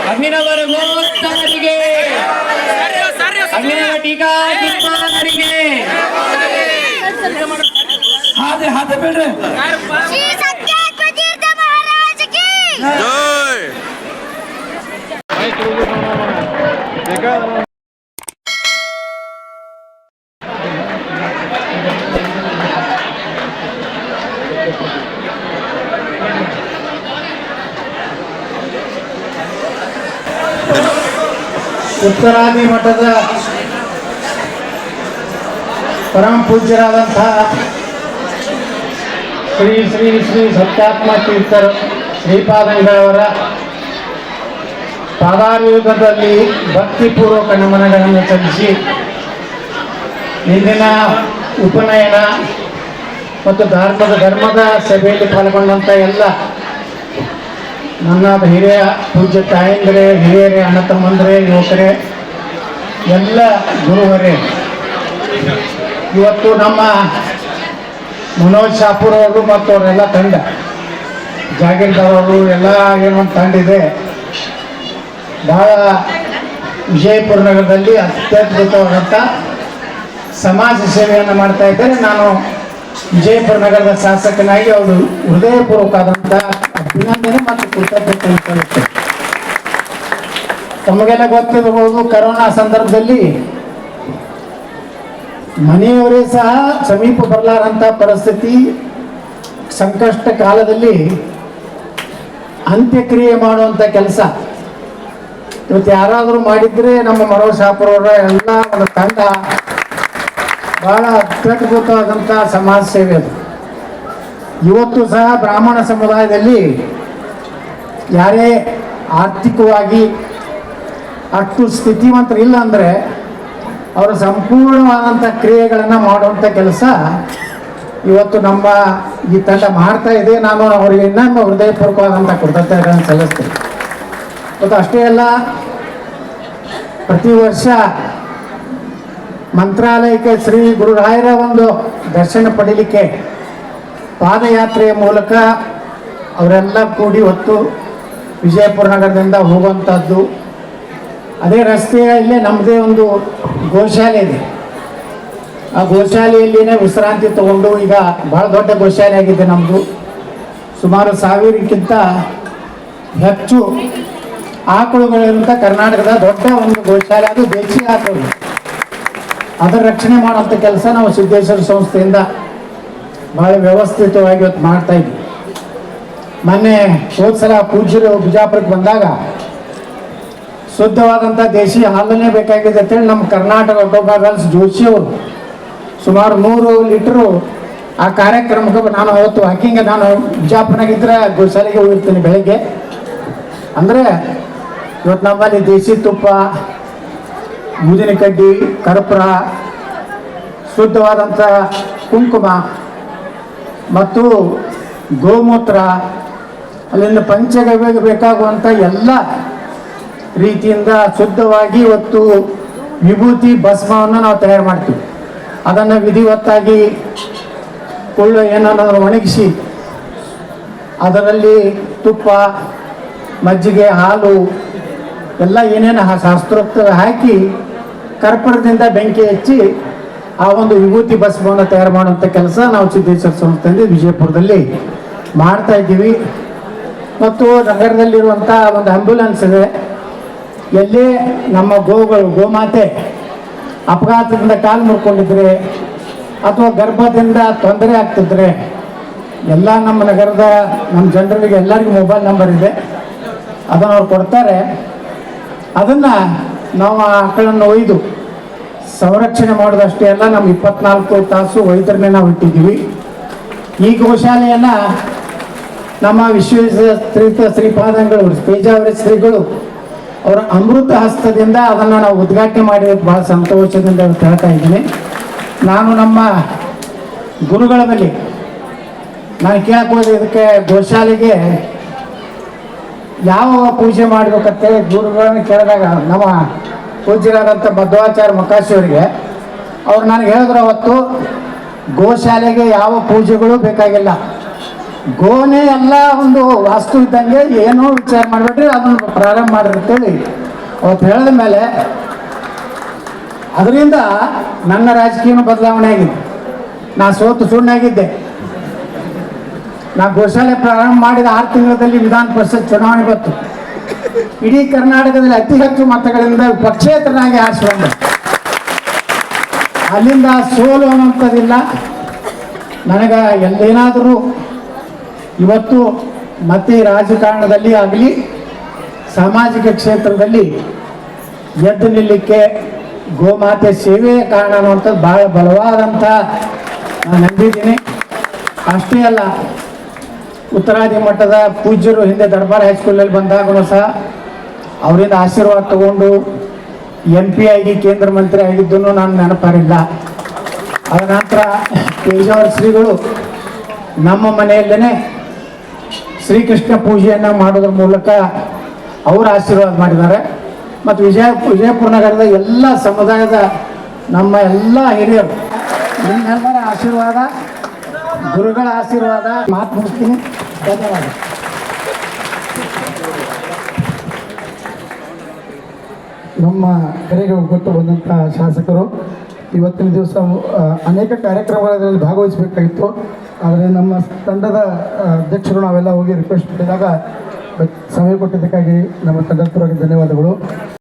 ಅಗ್ನಿನವರ ಗೋತ್ತಮರಿಗೆ, ಅಗ್ನಿನವ ಟೀಕಾಧಿಪರಿಗೆ ಹಾದೆ ಬೇಡ್ರಿ. ಉತ್ತರಾದಿ ಮಠದ ಪರಮ ಪೂಜ್ಯರಾದಂತಹ ಶ್ರೀ ಶ್ರೀ ಶ್ರೀ ಸತ್ಯಾತ್ಮ ತೀರ್ಥರ ಶ್ರೀಪಾದಂಗಳವರ ಪಾದಾರವಿಂದದಲ್ಲಿ ಭಕ್ತಿಪೂರ್ವಕ ನಮನಗಳನ್ನು ಸಲ್ಲಿಸಿ ಇಂದಿನ ಉಪನಯನ ಮತ್ತು ಧರ್ಮದ ಸಭೆಯಲ್ಲಿ ಪಾಲ್ಗೊಂಡಂಥ ಎಲ್ಲ ನನ್ನ ಹಿರಿಯ ಪೂಜ್ಯ ತಾಯಂದಿರೇ, ಹಿರಿಯರೇ, ಅಣ್ಣ ತಮ್ಮಂದಿರೇ, ಯುವಕರೇ, ಎಲ್ಲ ಗುರುವರೇ, ಇವತ್ತು ನಮ್ಮ ಮನೋಜ್ ಶಾಪುರ್ ಅವರು ಮತ್ತು ಅವರೆಲ್ಲ ತಂಡ, ಜಾಗೀರ್ದಾರವರು ಎಲ್ಲ ಏನೊಂದು ತಂಡ ಇದೆ. ಭಾಳ ವಿಜಯಪುರ ನಗರದಲ್ಲಿ ಅತ್ಯದ್ಭುತವಾದಂಥ ಸಮಾಜ ಸೇವೆಯನ್ನು ಮಾಡ್ತಾ ಇದ್ದಾರೆ. ನಾನು ವಿಜಯಪುರ ನಗರದ ಶಾಸಕನಾಗಿ ಅವರು ಹೃದಯಪೂರ್ವಕವಾದಂಥ ಅಭಿನಂದನೆ ಮತ್ತು ಕೃತಜ್ಞತೆ ಹೇಳ್ತೇನೆ. ತಮಗೆಲ್ಲ ಗೊತ್ತಿರಬಹುದು, ಕರೋನಾ ಸಂದರ್ಭದಲ್ಲಿ ಮನೆಯವರೇ ಸಹ ಸಮೀಪ ಬರಲಾರಂಥ ಪರಿಸ್ಥಿತಿ, ಸಂಕಷ್ಟ ಕಾಲದಲ್ಲಿ ಅಂತ್ಯಕ್ರಿಯೆ ಮಾಡುವಂಥ ಕೆಲಸ ಇವತ್ತು ಯಾರಾದರೂ ಮಾಡಿದರೆ ನಮ್ಮ ಮನೋಜ್ ಶಾಪುರವರ ಎಲ್ಲ ಒಂದು ತಂಡ ಬಹಳ ಅತ್ಯದ್ಭುತವಾದಂಥ ಸಮಾಜ ಸೇವೆ ಅದು. ಇವತ್ತು ಸಹ ಬ್ರಾಹ್ಮಣ ಸಮುದಾಯದಲ್ಲಿ ಯಾರೇ ಆರ್ಥಿಕವಾಗಿ ಅಷ್ಟು ಸ್ಥಿತಿವಂತರಿಲ್ಲ ಅಂದರೆ ಅವರು ಸಂಪೂರ್ಣವಾದಂಥ ಕ್ರಿಯೆಗಳನ್ನು ಮಾಡುವಂಥ ಕೆಲಸ ಇವತ್ತು ನಮ್ಮ ಈ ತಂಡ ಮಾಡ್ತಾ ಇದೆ. ನಾನು ಅವರಿಗೆ ಇನ್ನೊಮ್ಮೆ ಹೃದಯಪೂರ್ವಕವಾದಂಥ ಕೃತಜ್ಞತೆಗಳನ್ನು ಸಲ್ಲಿಸ್ತೀನಿ. ಮತ್ತು ಅಷ್ಟೇ ಅಲ್ಲ, ಪ್ರತಿ ವರ್ಷ ಮಂತ್ರಾಲಯಕ್ಕೆ ಶ್ರೀ ಗುರುರಾಯರ ಒಂದು ದರ್ಶನ ಪಡೀಲಿಕ್ಕೆ ಪಾದಯಾತ್ರೆಯ ಮೂಲಕ ಅವರೆಲ್ಲ ಕೂಡಿ ಹೊತ್ತು ವಿಜಯಪುರ ನಗರದಿಂದ ಹೋಗುವಂಥದ್ದು. ಅದೇ ರಸ್ತೆಯಲ್ಲೇ ನಮ್ಮದೇ ಒಂದು ಗೋಶಾಲೆ ಇದೆ. ಆ ಗೋಶಾಲೆಯಲ್ಲಿನೇ ವಿಶ್ರಾಂತಿ ತಗೊಂಡು, ಈಗ ಭಾಳ ದೊಡ್ಡ ಗೋಶಾಲೆ ಆಗಿದೆ ನಮ್ಮದು. ಸುಮಾರು 1000ಕ್ಕಿಂತ ಹೆಚ್ಚು ಆಕಳುಗಳಿರುವಂಥ ಕರ್ನಾಟಕದ ದೊಡ್ಡ ಒಂದು ಗೋಶಾಲೆ. ಅದು ದೇಶಿ ಆಕಳು. ಅದರ ರಕ್ಷಣೆ ಮಾಡುವಂಥ ಕೆಲಸ ನಾವು ಸಿದ್ದೇಶ್ವರ ಸಂಸ್ಥೆಯಿಂದ ಭಾಳ ವ್ಯವಸ್ಥಿತವಾಗಿ ಇವತ್ತು ಮಾಡ್ತಾ ಇದ್ವಿ. ಮೊನ್ನೆ ಹೋದ ಸಲ ಪೂಜ್ಯರು ಬಿಜಾಪುರಕ್ಕೆ ಬಂದಾಗ ಶುದ್ಧವಾದಂಥ ದೇಶಿ ಹಾಲನ್ನೇ ಬೇಕಾಗಿದೆ ಅಂತೇಳಿ ನಮ್ಮ ಕರ್ನಾಟಕ ಆಟೋಮೊಬೈಲ್ಸ್ ಜೋಶಿಯವರು ಸುಮಾರು 100 ಲೀಟರು ಆ ಕಾರ್ಯಕ್ರಮಕ್ಕೆ ನಾನು ಅವತ್ತು ವಾಕಿಂಗ್, ನಾನು ಬಿಜಾಪುರನಾಗಿದ್ದರೆ ಗೋಶಾಲೆಗೆ ಹೋಗಿರ್ತೀನಿ ಬೆಳಗ್ಗೆ. ಅಂದರೆ ಇವತ್ತು ನಮ್ಮಲ್ಲಿ ದೇಶಿ ತುಪ್ಪ, ಊದಿನ ಕಡ್ಡಿ, ಕರ್ಪೂರ, ಶುದ್ಧವಾದಂಥ ಕುಂಕುಮ ಮತ್ತು ಗೋಮೂತ್ರ, ಅಲ್ಲಿಂದ ಪಂಚಗವ್ಯಗೆ ಬೇಕಾಗುವಂಥ ಎಲ್ಲ ರೀತಿಯಿಂದ ಶುದ್ಧವಾಗಿ ಇವತ್ತು ವಿಭೂತಿ ಭಸ್ಮವನ್ನು ನಾವು ತಯಾರು ಮಾಡ್ತೀವಿ. ಅದನ್ನು ವಿಧಿವತ್ತಾಗಿ ಕೊಳ್ಳು ಏನನ್ನು ಒಣಗಿಸಿ ಅದರಲ್ಲಿ ತುಪ್ಪ, ಮಜ್ಜಿಗೆ, ಹಾಲು ಎಲ್ಲ ಏನೇನು ಶಾಸ್ತ್ರೋಕ್ತ ಹಾಕಿ ಕರ್ಪೂರದಿಂದ ಬೆಂಕಿ ಹಚ್ಚಿ ಆ ಒಂದು ವಿಭೂತಿ ಭಸ್ಮವನ್ನು ತಯಾರು ಮಾಡುವಂಥ ಕೆಲಸ ನಾವು ಸಿದ್ದೇಶ್ವರ ಸಂಸ್ಥೆಯಿಂದ ವಿಜಯಪುರದಲ್ಲಿ ಮಾಡ್ತಾ ಇದ್ದೀವಿ. ಮತ್ತು ನಗರದಲ್ಲಿರುವಂಥ ಒಂದು ಆಂಬ್ಯುಲೆನ್ಸ್ ಇದೆ. ಎಲ್ಲೇ ನಮ್ಮ ಗೋಮಾತೆ ಅಪಘಾತದಿಂದ ಕಾಲು ಮುರ್ಕೊಂಡಿದ್ರೆ ಅಥವಾ ಗರ್ಭದಿಂದ ತೊಂದರೆ ಆಗ್ತಿದ್ರೆ ಎಲ್ಲ ನಮ್ಮ ನಗರದ ನಮ್ಮ ಜನರಿಗೆ ಎಲ್ಲರಿಗೂ ಮೊಬೈಲ್ ನಂಬರ್ ಇದೆ, ಅದನ್ನು ಅವ್ರು ಕೊಡ್ತಾರೆ. ಅದನ್ನು ನಾವು ಆ ಆಕಳನ್ನು ಒಯ್ದು ಸಂರಕ್ಷಣೆ ಮಾಡೋದಷ್ಟೇ ಅಲ್ಲ, ನಮ್ಮ 24 ತಾಸು ವೈದ್ಯರನ್ನೇ ನಾವು ಇಟ್ಟಿದ್ದೀವಿ. ಈ ಗೋಶಾಲೆಯನ್ನು ನಮ್ಮ ವಿಶ್ವೇಶ್ವರ ಶ್ರೀಪಾದಂಗಳು ಪೇಜಾವರ ಶ್ರೀಗಳು ಅವರ ಅಮೃತ ಹಸ್ತದಿಂದ ಅದನ್ನು ನಾವು ಉದ್ಘಾಟನೆ ಮಾಡಿರೋದು ಭಾಳ ಸಂತೋಷದಿಂದ ಹೇಳ್ತಾ ಇದ್ದೀನಿ. ನಾನು ನಮ್ಮ ಗುರುಗಳ ಬಳಿ ನಾನು ಕೇಳ್ಕೋದು, ಇದಕ್ಕೆ ಗೋಶಾಲೆಗೆ ಯಾವ ಪೂಜೆ ಮಾಡಬೇಕಂತೇಳಿ ಗುರುಗಳನ್ನ ಕೇಳಿದಾಗ ನಮ್ಮ ಪೂಜ್ಯರಾದಂಥ ಮಧ್ವಾಚಾರ್ಯ ಮೊಕಾಶಿಯವರಿಗೆ ಅವ್ರು ನನಗೆ ಹೇಳಿದ್ರು, ಅವತ್ತು ಗೋಶಾಲೆಗೆ ಯಾವ ಪೂಜೆಗಳು ಬೇಕಾಗಿಲ್ಲ, ಗೋನೆ ಎಲ್ಲ ಒಂದು ವಾಸ್ತು ಇದ್ದಂಗೆ ಏನೋ ವಿಚಾರ ಮಾಡಬೇಡ್ರಿ, ಅದನ್ನು ಪ್ರಾರಂಭ ಮಾಡಿರ್ತೇಳಿ ಅವತ್ತು ಹೇಳಿದ ಮೇಲೆ ಅದರಿಂದ ನನ್ನ ರಾಜಕೀಯ ಬದಲಾವಣೆ ಆಗಿದೆ. ನಾ ಸೋತು ಸುಣ್ಣಾಗಿದ್ದೆ. ನಾ ಗೋಶಾಲೆ ಪ್ರಾರಂಭ ಮಾಡಿದ 6 ತಿಂಗಳಲ್ಲಿ ವಿಧಾನ ಪರಿಷತ್ ಚುನಾವಣೆ ಬಂತು. ಇಡೀ ಕರ್ನಾಟಕದಲ್ಲಿ ಅತಿ ಹೆಚ್ಚು ಮತಗಳಿಂದ ಪಕ್ಷೇತರನಾಗಿ ಆರಿಸಿ ಬಂದೆ. ಅಲ್ಲಿಂದ ಸೋಲು ಅನ್ನೋಂಥದ್ದಿಲ್ಲ ನನಗೆ. ಎಲ್ಲೇನಾದರೂ ಇವತ್ತು ಮತ್ತೆ ರಾಜಕಾರಣದಲ್ಲಿ ಆಗಲಿ ಸಾಮಾಜಿಕ ಕ್ಷೇತ್ರದಲ್ಲಿ ಎದ್ದು ನಿಲ್ಲಕ್ಕೆ ಗೋಮಾತೆ ಸೇವೆಯ ಕಾರಣ ಅನ್ನುವಂಥದ್ದು ಭಾಳ ಬಲವಾದಂಥ ನಾನು ನಂಬಿದ್ದೀನಿ. ಅಷ್ಟೇ ಅಲ್ಲ, ಉತ್ತರಾದಿ ಮಠದ ಪೂಜ್ಯರು ಹಿಂದೆ ದರ್ಬಾರ್ ಹೈಸ್ಕೂಲಲ್ಲಿ ಬಂದಾಗೂ ಸಹ ಅವರಿಂದ ಆಶೀರ್ವಾದ ತಗೊಂಡು MP ಆಗಿ ಕೇಂದ್ರ ಮಂತ್ರಿ ಆಗಿದ್ದನ್ನು ನಾನು ನೆನಪಾರಿಲ್ಲ. ಅದ ನಂತರ ಪೇಜಾವರ ಶ್ರೀಗಳು ನಮ್ಮ ಮನೆಯಲ್ಲೇ ಶ್ರೀಕೃಷ್ಣ ಪೂಜೆಯನ್ನು ಮಾಡೋದ್ರ ಮೂಲಕ ಅವರು ಆಶೀರ್ವಾದ ಮಾಡಿದ್ದಾರೆ. ಮತ್ತು ವಿಜಯಪುರ ನಗರದ ಎಲ್ಲ ಸಮುದಾಯದ ನಮ್ಮ ಎಲ್ಲ ಹಿರಿಯರು ನಿಮ್ಮೆಲ್ಲರ ಆಶೀರ್ವಾದ, ಗುರುಗಳ ಆಶೀರ್ವಾದ. ಮಾತು ಮುಗಿಸ್ತೀನಿ. ಧನ್ಯವಾದ. ನಮ್ಮ ಕರೆಗೆ ಒಗ್ಗಟ್ಟು ಬಂದಂಥ ಶಾಸಕರು ಇವತ್ತಿನ ದಿವಸ ಅನೇಕ ಕಾರ್ಯಕ್ರಮಗಳಲ್ಲಿ ಭಾಗವಹಿಸಬೇಕಾಗಿತ್ತು. ಆದರೆ ನಮ್ಮ ತಂಡದ ಅಧ್ಯಕ್ಷರು ನಾವೆಲ್ಲ ಹೋಗಿ ರಿಕ್ವೆಸ್ಟ್ ಮಾಡಿದಾಗ ಸಮಯ ಕೊಟ್ಟಿದ್ದಕ್ಕಾಗಿ ನಮ್ಮ ತಂಡದ ಪರವಾಗಿ ಧನ್ಯವಾದಗಳು.